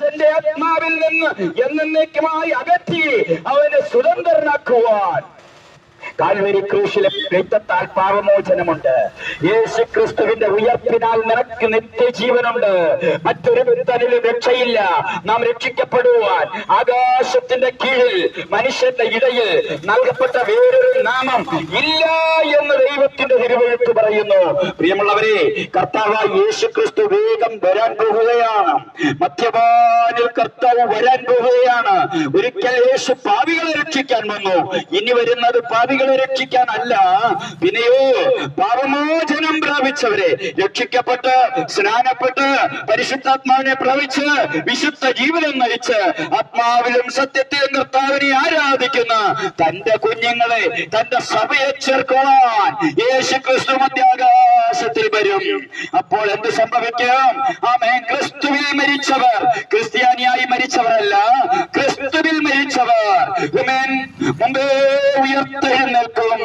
എന്റെ ആത്മാവിൽ നിന്ന് എന്നേക്കുമായി അകറ്റി അവനെ സ്വതന്ത്രനാക്കുവാൻ കാൽവരി ക്രൂശിലെ രക്തത്താൽ പാപമോചനമുണ്ട്. യേശു ക്രിസ്തുവിന്റെ ഉയർപ്പിനാൽ നിനക്ക് നിത്യജീവനുണ്ട്. മറ്റൊരു ഒരുത്തനിലും രക്ഷയില്ല. നാം രക്ഷിക്കപ്പെടുവാൻ ആകാശത്തിന്റെ കീഴിൽ മനുഷ്യന്റെ ഇടയിൽ നൽകപ്പെട്ട വേറൊരു നാമം ഇല്ല എന്ന് ദൈവത്തിന്റെ തിരുവെഴുത്ത് പറയുന്നു. പ്രിയമുള്ളവരെ, കർത്താവായ യേശു ക്രിസ്തു വേഗം വരാൻ പോകുകയാണ്. മധ്യവാനിൽ കർത്താവ് വരാൻ പോകുകയാണ്. ഒരിക്കൽ യേശു പാപികളെ രക്ഷിക്കാൻ വന്നു. ഇനി വരുന്നത് പാപികളെ രക്ഷിക്കാനല്ല, പിന്നെയോ പാപമോചനം പ്രാപിച്ചവരെ, രക്ഷിക്കപ്പെട്ട് സ്നാനപ്പെട്ട് പരിശുദ്ധാത്മാവിനെ പ്രാപിച്ച് വിശുദ്ധ ജീവിതം നയിച്ച് ആത്മാവിലും സത്യത്തിലും കർത്താവിനെ ആരാധിക്കുന്ന തന്റെ കുഞ്ഞുങ്ങളെ, തന്റെ സഭയെ ചേർക്കുവാൻ യേശു ക്രിസ്തു മധ്യാകാശത്തിൽ വരും. അപ്പോൾ എന്ത് സംഭവിക്കും? ആമേൻ. ക്രിസ്തുവിൽ മരിച്ചവർ ക്രിസ്ത്യാനിയായി മരിച്ചവരല്ല, ക്രിസ്തുവിൽ മരിച്ചവർ മുമ്പേ ഉയർത്തെഴുന്നേൽക്കും.